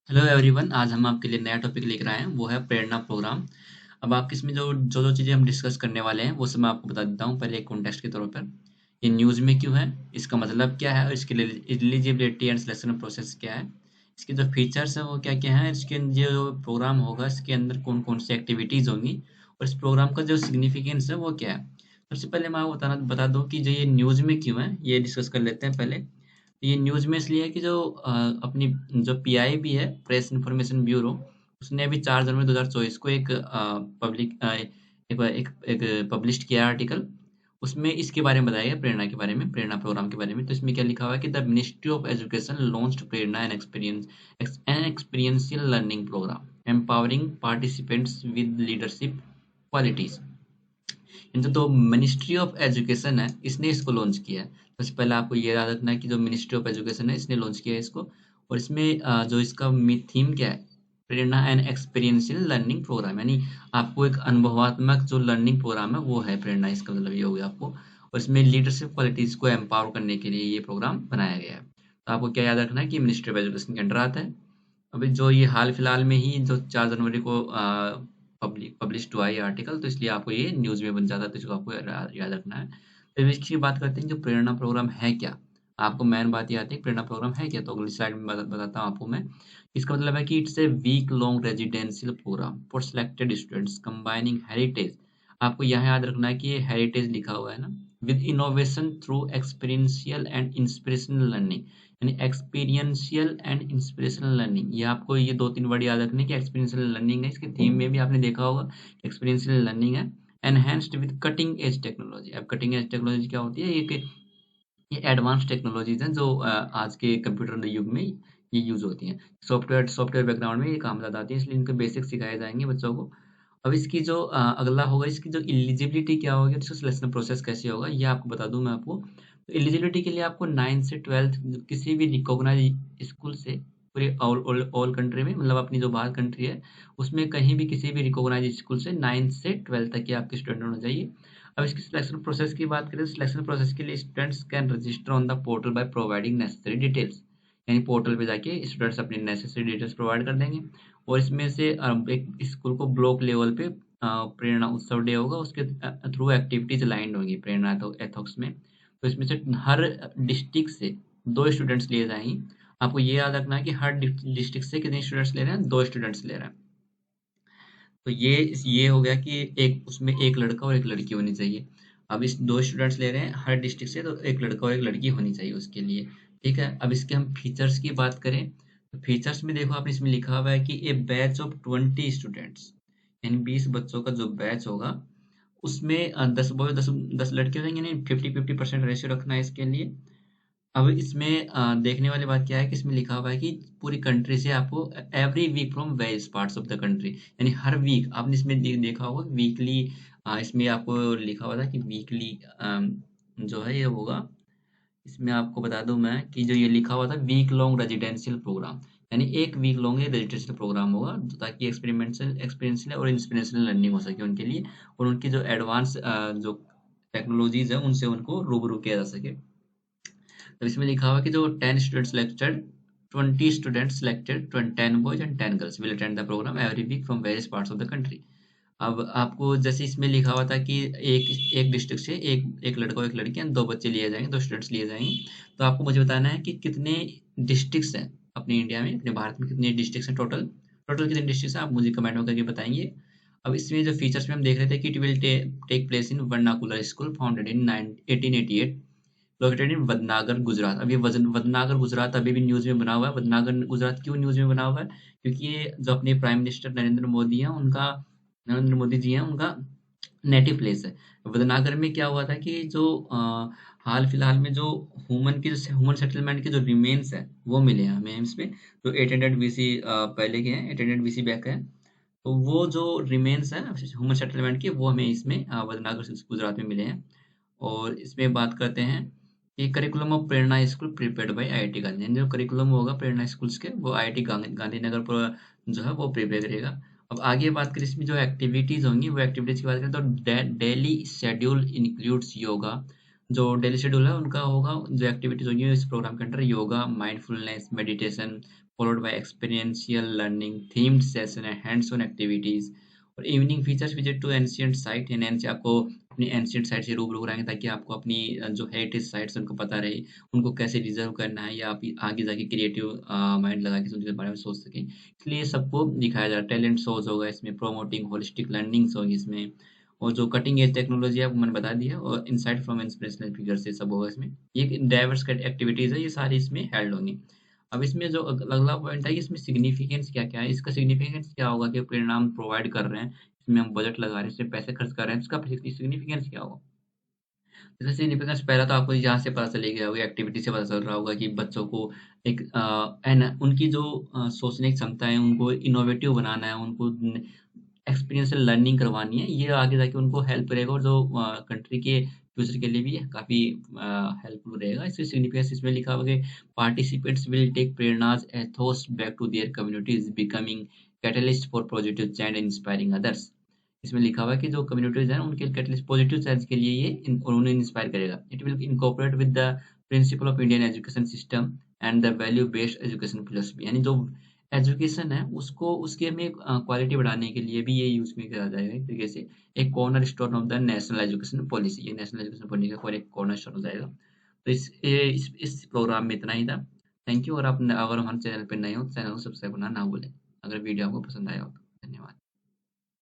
Hello everyone, आज हम आपके लिए नया टॉपिक लेकर आए हैं। वो है प्रेरणा प्रोग्राम। अब आप इसमें जो जो जो चीज़ें हम डिस्कस करने वाले हैं वो सब मैं आपको बता देता हूँ। पहले एक कॉन्टेक्स्ट के तौर पर ये न्यूज़ में क्यों है, इसका मतलब क्या है और इसके लिए एलिजिबिलिटी एंड सिलेक्शन प्रोसेस क्या है, इसके जो फीचर्स हैं वो क्या क्या हैं, इसके जो प्रोग्राम होगा इसके अंदर कौन कौन सी एक्टिविटीज़ होंगी और इस प्रोग्राम का जो सिग्निफिकेंस है वो क्या है। सबसे पहले मैं आपको बता दूँ कि जो ये न्यूज़ में क्यों है, ये डिस्कस कर लेते हैं पहले। ये न्यूज़ में इसलिए है कि जो अपनी जो पीआईबी है, प्रेस इन्फॉर्मेशन ब्यूरो, उसने अभी 4 जनवरी 2024 को एक पब्लिश किया आर्टिकल। उसमें इसके बारे में बताया गया, प्रेरणा के बारे में, प्रेरणा प्रोग्राम के बारे में। तो इसमें क्या लिखा हुआ है कि the ministry of education launched Prerana an experiential learning programme empowering participants with leadership qualities. तो मिनिस्ट्री ऑफ एजुकेशन है, इसने इसको लॉन्च किया है। सबसे पहले आपको ये याद रखना है कि जो मिनिस्ट्री ऑफ एजुकेशन है इसने लॉन्च किया है इसको। और इसमें जो इसका थीम क्या है, प्रेरणा एंड एक्सपीरियंशियल लर्निंग प्रोग्राम, यानी आपको एक अनुभवात्मक जो लर्निंग प्रोग्राम है वो है प्रेरणा। इसका मतलब ये हो गया आपको। और इसमें लीडरशिप क्वालिटीज को एम्पावर करने के लिए ये प्रोग्राम बनाया गया है। तो आपको क्या याद रखना है कि मिनिस्ट्री ऑफ एजुकेशन के अंडर आता है। अभी जो ये हाल फिलहाल में ही जो 4 जनवरी को पब्लिश्ड हुआ है ये आर्टिकल, तो इसलिए आपको ये न्यूज़ में बन जाता है, तो इसको आपको याद रखना है। तो इसकी बात करते हैं कि प्रेरणा प्रोग्राम है क्या। आपको मेन बात ये आती है प्रेरणा प्रोग्राम है क्या, तो अगली स्लाइड में बताता हूँ आपको मैं। इसका मतलब है कि it's a week long residential programme for selected students combining heritage. आपको यहाँ याद रखना है कि ये हेरिटेज लिखा हुआ है ना, with innovation through experiential and inspirational learning, यानी एक्सपीरियंशियल एंड इंस्पिरेशनल लर्निंग। ये आपको ये 2-3 वर्ड याद रखने की एक्सपीरियंशियल लर्निंग है। इसके थीम में भी आपने देखा होगा एक्सपीरियंशियल लर्निंग है। Enhanced with cutting edge technology. अब कटिंग एज टेक्नोलॉजी क्या होती है, ये एडवांस टेक्नोलॉजीज हैं जो आज के कंप्यूटर युग में ये यूज होती हैं। सॉफ्टवेयर बैकग्राउंड में ये काम ज़्यादा आती है, इसलिए इनके बेसिक सिखाए जाएंगे बच्चों को। अब इसकी जो अगला होगा, इसकी जो एलिजिबिलिटी क्या होगी, इसका सिलेक्शन प्रोसेस कैसे होगा, ये आपको बता दूं मैं आपको। तो एलिजिबिलिटी के लिए आपको 9 से 12 किसी भी रिकॉग्नाइज स्कूल से, पूरे ऑल कंट्री में, मतलब अपनी जो बाहर कंट्री है उसमें कहीं भी किसी भी रिकॉग्नाइज स्कूल से 9 से 12 तक के आपके स्टूडेंट होना चाहिए। अब इसकी सिलेक्शन प्रोसेस की बात करें तो सिलेक्शन प्रोसेस के लिए students can register on the portal by providing necessary details, यानी पोर्टल पे जाके स्टूडेंट्स अपनी नेसेसरी डिटेल्स प्रोवाइड कर देंगे। और इसमें से एक स्कूल को ब्लॉक लेवल पे प्रेरणा उत्सव डे होगा, उसके थ्रू एक्टिविटीज अलाइंड होंगी प्रेरणा एथॉक्स में। तो इसमें से हर डिस्ट्रिक्ट से 2 स्टूडेंट्स लिए जाएंगे। आपको ये याद रखना है कि हर डिस्ट्रिक्ट से कितने स्टूडेंट्स ले रहे हैं, 2 स्टूडेंट्स ले रहे हैं। तो ये हो गया कि एक उसमें एक लड़का और एक लड़की होनी चाहिए। अब इस 2 स्टूडेंट्स ले रहे हैं हर डिस्ट्रिक्ट से, तो एक लड़का और एक लड़की होनी चाहिए उसके लिए। ठीक है, अब इसके हम फीचर्स की बात करें तो फीचर्स में देखो, आप इसमें लिखा हुआ है कि ए बैच ऑफ 20 स्टूडेंट्स, यानी 20 बच्चों का जो बैच होगा उसमें 10 बॉय 10 लड़के हो जाएंगे, यानी 50-50% रेशियो रखना है इसके लिए। अब इसमें देखने वाली बात क्या है कि इसमें लिखा हुआ है कि पूरी कंट्री से आपको every week from various parts of the country, यानी हर वीक आपने इसमें देखा होगा वीकली। इसमें आपको लिखा हुआ था कि वीकली जो है ये होगा। इसमें आपको बता दूं मैं कि जो ये लिखा हुआ था वीक लॉन्ग रेजिडेंशियल प्रोग्राम, यानी एक वीक लॉन्ग ये रेजिडेंशियल प्रोग्राम होगा, ताकि एक्सपीरियंशियल और इंस्पिरेशनल लर्निंग हो सके उनके लिए, और उनकी जो एडवांस जो टेक्नोलॉजीज है उनसे उनको रूबरू किया जा सके। तो इसमें लिखा हुआ है कि जो 10 student selected 20 student selected 10 boys and 10 girls will attend the programme every week from various parts of the country. अब आपको जैसे इसमें लिखा हुआ था कि एक एक डिस्ट्रिक्ट से एक एक लड़का और एक लड़की, 2 बच्चे लिए जाएंगे, 2 स्टूडेंट्स लिए जाएंगे। तो आपको मुझे बताना है कि कितने डिस्ट्रिक्ट्स हैं अपने इंडिया में, अपने भारत में कितने डिस्ट्रिक्ट्स हैं टोटल। टोटल कितने डिस्ट्रिक्ट्स हैं आप मुझे कमेंट में करके बताएंगे। अब इसमें जो फीचर्स में हम देख रहे थे कि it will take place in vernacular school founded in 1888, located in Vadnagar Gujarat. अब ये वदनागर गुजरात अभी भी न्यूज में बना हुआ है। वदनागर गुजरात क्यों न्यूज में बना हुआ है, क्योंकि ये जो अपने प्राइम मिनिस्टर नरेंद्र मोदी जी हैं उनका नेटिव प्लेस है। वदनागर में क्या हुआ था कि जो हाल फिलहाल में जो ह्यूमन सेटलमेंट के जो रिमेन्स है वो मिले हैं हमें इसमें, जो 800 बीसी पहले के हैं, 800 बीसी बैक है। तो वो जो रिमेन्स है ह्यूमन सेटलमेंट के, वो हमें इसमें वदनागर गुजरात में मिले हैं। और इसमें बात करते हैं कि curriculum of Prerna school prepared by IIT Gandhi, जो करिकुलम होगा प्रेरणा स्कूल्स के वो आईआईटी गांधीनगर पर जो है वो प्रिपेयर करेगा। अब आगे बात करें इसमें जो एक्टिविटीज होंगी, वो एक्टिविटीज की बात करें तो डेली शेड्यूल इंक्लूड्स योगा। जो डेली शेड्यूल है उनका होगा, जो एक्टिविटीज होंगी इस प्रोग्राम के अंदर, yoga, mindfulness, meditation, followed by experiential learning, themed session and hands-on activities. और evening features visit to ancient site, यानी से आपको अपनी एंशियंट साइट से रूबरू कराएंगे ताकि आपको अपनी जो हेरिटेज साइट्स उनको पता रहे, उनको कैसे रिजर्व करना है, या आप आगे जाके क्रिएटिव माइंड लगा के उनके बारे में सोच सकें, इसलिए सबको दिखाया जा रहा है। टैलेंट शोज होगा इसमें, प्रोमोटिंग होलिस्टिक लर्निंग्स होगी इसमें, और जो कटिंग एज टेक्नोलॉजी है वो मैंने बता दिया, और इनसाइट फ्रॉम इंस्पिरेशनल फिगर से सब होगा इसमें। ये डाइवर्स एक्टिविटीज है, ये सारी इसमें हेल्ड होंगी। अब इसमें जो अगला पॉइंट है, इसमें सिग्निफिकेंस क्या क्या है, इसका सिग्निफिकेंस क्या होगा कि परिणाम प्रोवाइड कर रहे हैं, इसमें हम बजट लगा रहे हैं, इसमें पैसे खर्च कर रहे हैं, इसका सिग्निफिकेंस क्या होगा। जैसे सिग्निफिकेंस पहला तो आपको यहाँ से पता चले गया होगा, एक्टिविटी से पता चल रहा होगा कि बच्चों को एक उनकी जो सोचने की क्षमता है उनको इनोवेटिव बनाना है, उनको एक्सपीरियंशियल लर्निंग करवानी है, ये आगे जाके उनको हेल्प करेगा, और जो कंट्री के फ्यूचर के लिए भी काफ़ी हेल्पफुल रहेगा। इससे सिग्निफिकेंस इसमें लिखा हुआ है कि participants will take Prerana's ethos back to their communities, becoming catalyst for positive change and inspiring others. इसमें लिखा हुआ है कि जो कम्युनिटीज हैं उनके कैटलिस्ट पॉजिटिव चेंज के लिए ये और उन्हें इंस्पायर करेगा। It will incorporate with the principle of Indian education system and the value based education philosophy, यानी जो एजुकेशन है उसको उसके में क्वालिटी बढ़ाने के लिए भी ये यूज में करा जाएगा। एक तरीके से एक corner stone of the national education policy, ये नेशनल एजुकेशन पॉलिसी का एक कॉर्नर स्टोन हो जाएगा। तो इस प्रोग्राम में इतना ही था। Thank you. और आप अगर हमारे चैनल पर नए हो तो चैनल को सब्सक्राइब करना ना भूलें। अगर वीडियो आपको पसंद आया हो तो धन्यवाद।